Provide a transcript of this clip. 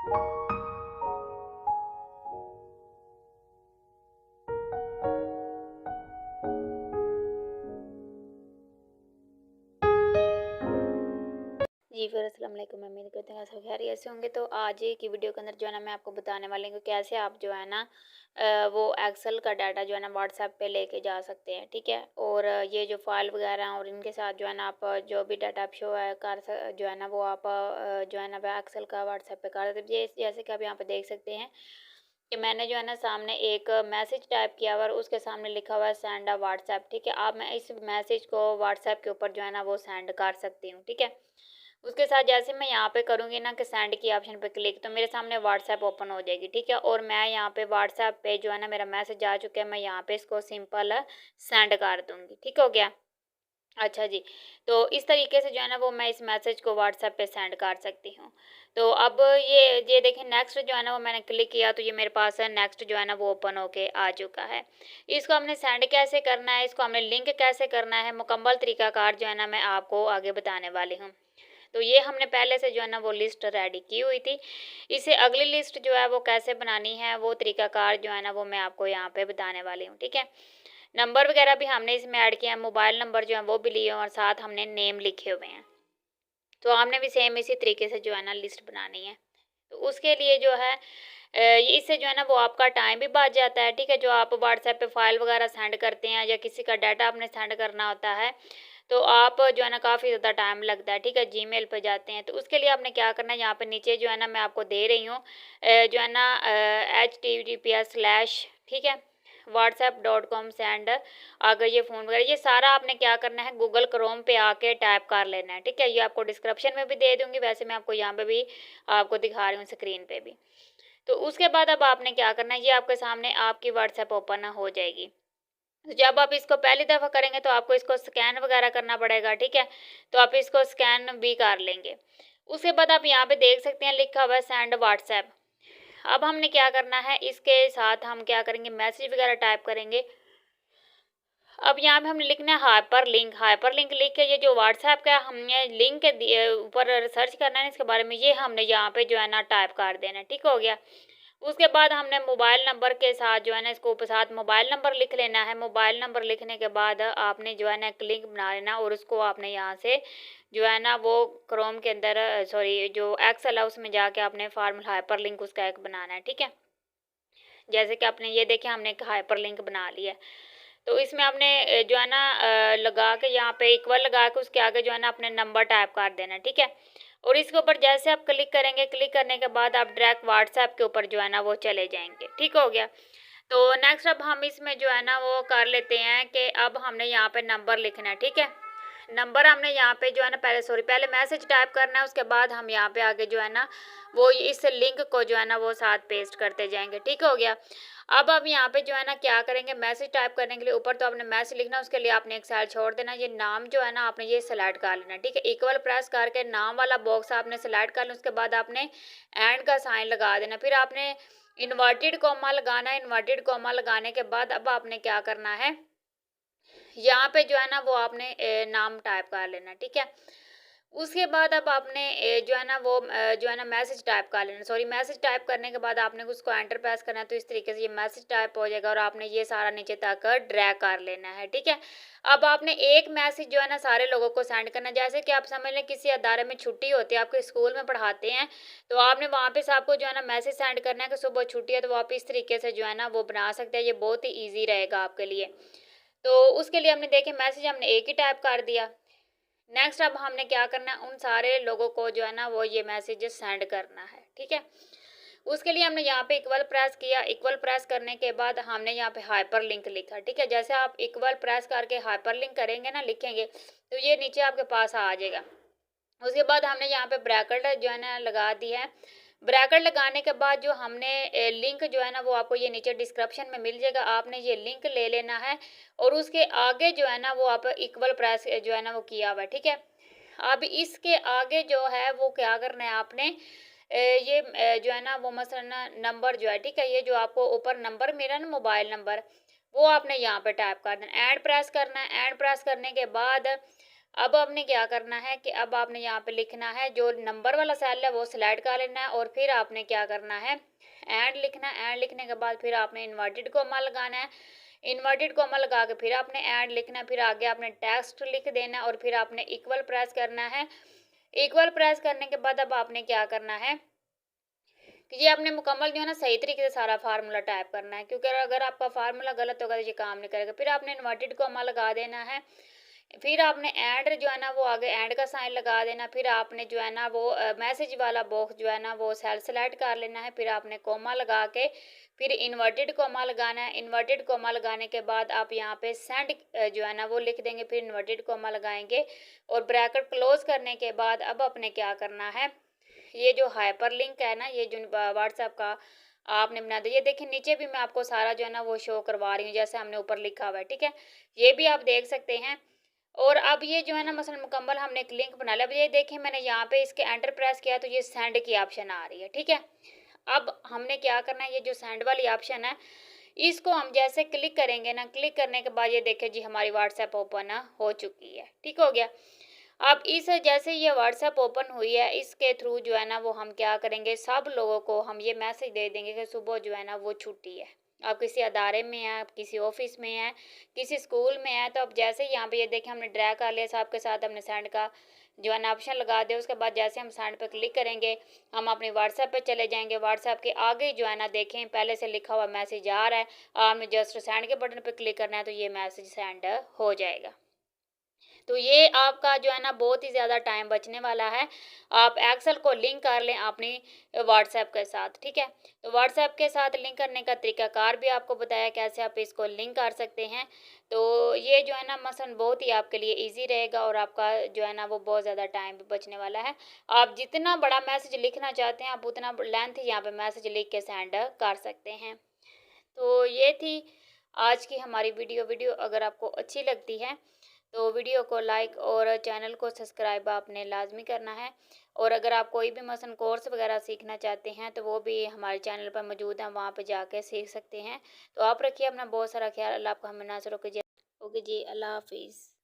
जी फिर अस्सलाम वालेकुम। मैं उम्मीद करती हूँ सब खैरियत से होंगे। तो आज की वीडियो के अंदर जो है ना मैं आपको बताने वाली हूँ कैसे आप जो है ना वो एक्सेल का डाटा जो है ना व्हाट्सएप पे लेके जा सकते हैं, ठीक है। और ये जो फाइल वगैरह हैं और इनके साथ जो है ना आप जो भी डाटा आप शो है जो है ना वो आप जो है ना एक्सेल का व्हाट्सएप पे कर सकते हैं। जैसे कि आप यहाँ पे देख सकते हैं कि मैंने जो है ना सामने एक मैसेज टाइप किया हुआ और उसके सामने लिखा हुआ है सेंड अ व्हाट्सएप, ठीक है। आप मैं इस मैसेज को व्हाट्सएप के ऊपर जो है ना वो सेंड कर सकती हूँ, ठीक है। उसके साथ जैसे मैं यहाँ पे करूँगी ना कि सेंड की ऑप्शन पे क्लिक, तो मेरे सामने व्हाट्सएप ओपन हो जाएगी, ठीक है। और मैं यहाँ पे व्हाट्सएप पे जो है ना मेरा मैसेज आ चुका है, मैं यहाँ पे इसको सिंपल सेंड कर दूँगी, ठीक हो गया। अच्छा जी, तो इस तरीके से जो है ना वो मैं इस मैसेज को व्हाट्सएप पे सेंड कर सकती हूँ। तो अब ये देखिए नेक्स्ट जो है ना वो मैंने क्लिक किया तो ये मेरे पास है नेक्स्ट जो है ना वो ओपन होके आ चुका है। इसको हमने सेंड कैसे करना है, इसको हमने लिंक कैसे करना है, मुकम्मल तरीकाकार जो है ना मैं आपको आगे बताने वाली हूँ। तो ये हमने पहले से जो है ना वो लिस्ट रेडी की हुई थी। इसे अगली लिस्ट जो है वो कैसे बनानी है वो तरीकाकार जो है ना वो मैं आपको यहाँ पे बताने वाली हूँ, ठीक है। नंबर वगैरह भी हमने इसमें ऐड किया है, मोबाइल नंबर जो है वो भी लिए और साथ हमने नेम लिखे हुए हैं। तो हमने भी सेम इसी तरीके से जो है ना लिस्ट बनानी है। तो उसके लिए जो है इससे जो है ना वो आपका टाइम भी बच जाता है, ठीक है। जो आप व्हाट्सएप पे फाइल वगैरह सेंड करते हैं या किसी का डाटा आपने सेंड करना होता है तो आप जो है ना काफ़ी ज़्यादा टाइम लगता है, ठीक है। जीमेल पे जाते हैं तो उसके लिए आपने क्या करना है, यहाँ पे नीचे जो है ना मैं आपको दे रही हूँ जो है ना https/, ठीक है, whatsapp.com सेंड अगर ये फ़ोन वगैरह ये सारा आपने क्या करना है गूगल क्रोम पे आके टाइप कर लेना है, ठीक है। ये आपको डिस्क्रिप्शन में भी दे दूँगी, वैसे मैं आपको यहाँ पे भी आपको दिखा रही हूँ स्क्रीन पे भी। तो उसके बाद अब आपने क्या करना है, ये आपके सामने आपकी व्हाट्सएप ओपन हो जाएगी। तो जब आप इसको पहली दफ़ा करेंगे तो आपको इसको स्कैन वगैरह करना पड़ेगा, ठीक है। तो आप इसको स्कैन भी कर लेंगे। उसके बाद आप यहाँ पे देख सकते हैं लिखा हुआ है सेंड व्हाट्सएप। अब हमने क्या करना है, इसके साथ हम क्या करेंगे मैसेज वगैरह टाइप करेंगे। अब यहाँ पे हमने लिखना है हाइपर लिंक लिख के ये जो व्हाट्सएप का हमने लिंक ऊपर सर्च करना है इसके बारे में, ये हमने यहाँ पे जो है ना टाइप कर देना है, ठीक हो गया। उसके बाद हमने मोबाइल नंबर के साथ जो है ना इसको साथ मोबाइल नंबर लिख लेना है। मोबाइल नंबर लिखने के बाद आपने जो है ना एक लिंक बना लेना और उसको आपने यहाँ से जो है ना वो क्रोम के अंदर सॉरी जो एक्सेल है उसमें जाके आपने फार्मूला हाइपर लिंक उसका एक बनाना है, ठीक है। जैसे कि आपने ये देखे हमने एक हाइपर लिंक बना लिया है। तो इसमें आपने जो है ना लगा के यहाँ पे इक्वल लगा के उसके आगे जो है ना अपने नंबर टाइप कर देना, ठीक है। और इसके ऊपर जैसे आप क्लिक करेंगे, क्लिक करने के बाद आप डायरेक्ट व्हाट्सएप के ऊपर जो है ना वो चले जाएंगे, ठीक हो गया। तो नेक्स्ट अब हम इसमें जो है ना वो कर लेते हैं कि अब हमने यहाँ पे नंबर लिखना है, ठीक है। नंबर हमने यहाँ पे जो है ना पहले मैसेज टाइप करना है, उसके बाद हम यहाँ पे आगे जो है ना वो इस लिंक को जो है ना वो साथ पेस्ट करते जाएंगे, ठीक हो गया। अब हम यहाँ पे जो है ना क्या करेंगे, मैसेज टाइप करने के लिए ऊपर तो आपने मैसेज लिखना, उसके लिए आपने एक सेल छोड़ देना। ये नाम जो है ना आपने ये सेलेक्ट कर लेना, ठीक है। इक्वल प्रेस करके नाम वाला बॉक्स आपने सेलेक्ट कर लेना, उसके बाद आपने एंड का साइन लगा देना, फिर आपने इन्वर्टेड कॉमा लगाना है। इन्वर्टेड कॉमा लगाने के बाद अब आपने क्या करना है, यहाँ पे जो है ना वो आपने नाम टाइप कर लेना, ठीक है। उसके बाद अब आपने जो है ना वो जो है ना मैसेज टाइप कर लेना, सॉरी मैसेज टाइप करने के बाद आपने उसको एंटर प्रेस करना है। तो इस तरीके से ये मैसेज टाइप हो जाएगा और आपने ये सारा नीचे तक ड्रैग कर लेना है, ठीक है। अब आपने एक मैसेज जो है ना सारे लोगों को सेंड करना है। जैसे कि आप समझ लें किसी अदारे में छुट्टी होती है, आपके स्कूल में पढ़ाते हैं, तो आपने वहाँ पे सबको जो है ना मैसेज सेंड करना है कि सुबह छुट्टी है, तो आप इस तरीके से जो है ना वो बना सकते हैं। ये बहुत ही ईजी रहेगा आपके लिए। तो उसके लिए हमने देखे मैसेज हमने एक ही टाइप कर दिया। नेक्स्ट अब हमने क्या करना है, उन सारे लोगों को जो है ना वो ये मैसेज सेंड करना है, ठीक है। उसके लिए हमने यहाँ पे इक्वल प्रेस किया। इक्वल प्रेस करने के बाद हमने यहाँ पे हाइपर लिंक लिखा, ठीक है। जैसे आप इक्वल प्रेस करके हाइपर लिंक करेंगे ना, लिखेंगे, तो ये नीचे आपके पास आ जाएगा। उसके बाद हमने यहाँ पे ब्रैकेट जो है ना लगा दी है। ब्रैकेट लगाने के बाद जो हमने लिंक जो है ना वो आपको ये नीचे डिस्क्रिप्शन में मिल जाएगा। आपने ये लिंक ले लेना है और उसके आगे जो है ना वो आप इक्वल प्रेस जो है ना वो किया हुआ है, ठीक है। अब इसके आगे जो है वो क्या करना है आपने ये जो है ना वो मसलन नंबर जो है, ठीक है, ये जो आपको ऊपर नंबर मिला ना मोबाइल नंबर, वो आपने यहाँ पे टाइप कर देना। एंड प्रेस करना है। एंड प्रेस करने के बाद अब आपने क्या करना है कि अब आपने यहाँ पे लिखना है, जो नंबर वाला सेल है वो सिलेक्ट कर लेना है, और फिर आपने क्या करना है, एंड लिखना है। एंड लिखने के बाद फिर आपने इन्वर्टेड कॉमा लगाना है। इन्वर्टेड कॉमा लगा के फिर आपने एंड लिखना है, फिर आगे आपने टेक्स्ट लिख देना है, और फिर आपने इक्वल प्रेस करना है। इक्वल प्रेस करने के बाद अब आपने क्या करना है कि ये आपने मुकम्मल जो है ना सही तरीके से सारा फार्मूला टाइप करना है, क्योंकि अगर आपका फार्मूला गलत होगा तो ये काम नहीं करेगा। फिर आपने इन्वर्टेड कॉमा लगा देना है, फिर आपने एंड जो है ना वो आगे एंड का साइन लगा देना। फिर आपने जो है ना वो मैसेज वाला बॉक्स जो है ना वो सेल सेलेक्ट कर लेना है। फिर आपने कॉमा लगा के फिर इन्वर्टेड कॉमा लगाना है। इन्वर्टेड कॉमा लगाने के बाद आप यहाँ पे सेंड जो है ना वो लिख देंगे, फिर इन्वर्टेड कॉमा लगाएंगे, और ब्रैकेट क्लोज करने के बाद अब आपने क्या करना है, ये जो हाइपर लिंक है ना, ये जो व्हाट्सएप का आपने बना दिया, ये देखिए नीचे भी मैं आपको सारा जो है ना वो शो करवा रही हूँ, जैसे हमने ऊपर लिखा हुआ है, ठीक है, ये भी आप देख सकते हैं। और अब ये जो है ना मसलन मुकम्मल हमने एक लिंक बना लिया। अब ये देखिए मैंने यहाँ पे इसके एंटर प्रेस किया तो ये सेंड की ऑप्शन आ रही है, ठीक है। अब हमने क्या करना है, ये जो सेंड वाली ऑप्शन है इसको हम जैसे क्लिक करेंगे ना, क्लिक करने के बाद ये देखिए जी हमारी व्हाट्सएप ओपन हो चुकी है, ठीक हो गया। अब इस जैसे ये व्हाट्सएप ओपन हुई है, इसके थ्रू जो है ना वो हम क्या करेंगे, सब लोगों को हम ये मैसेज दे देंगे कि सुबह जो है ना वो छुट्टी है। आप किसी अदारे में हैं, आप किसी ऑफिस में हैं, किसी स्कूल में हैं, तो अब जैसे यहाँ पे ये देखें हमने ड्रैग कर लिया, साहब के साथ हमने सेंड का जो है ना ऑप्शन लगा दिया। उसके बाद जैसे हम सेंड पे क्लिक करेंगे, हम अपने व्हाट्सएप पे चले जाएंगे। व्हाट्सएप के आगे जो है ना देखें पहले से लिखा हुआ मैसेज आ रहा है, आपने जस्ट सेंड के बटन पे क्लिक करना है तो ये मैसेज सेंड हो जाएगा। तो ये आपका जो है ना बहुत ही ज़्यादा टाइम बचने वाला है। आप एक्सेल को लिंक कर लें अपनी व्हाट्सएप के साथ, ठीक है। तो व्हाट्सएप के साथ लिंक करने का तरीकाकार भी आपको बताया कैसे आप इसको लिंक कर सकते हैं। तो ये जो है ना मसलन बहुत ही आपके लिए इजी रहेगा, और आपका जो है ना वो बहुत ज़्यादा टाइम भी बचने वाला है। आप जितना बड़ा मैसेज लिखना चाहते हैं आप उतना लेंथ यहाँ पे मैसेज लिख के सेंड कर सकते हैं। तो ये थी आज की हमारी वीडियो अगर आपको अच्छी लगती है तो वीडियो को लाइक और चैनल को सब्सक्राइब आपने लाजमी करना है। और अगर आप कोई भी मसलन कोर्स वगैरह सीखना चाहते हैं तो वो भी हमारे चैनल पर मौजूद है, वहाँ पे जाके सीख सकते हैं। तो आप रखिए अपना बहुत सारा ख्याल। अल्लाह आपका हम नाज़रों के ओके जी, अल्लाह हाफिज़।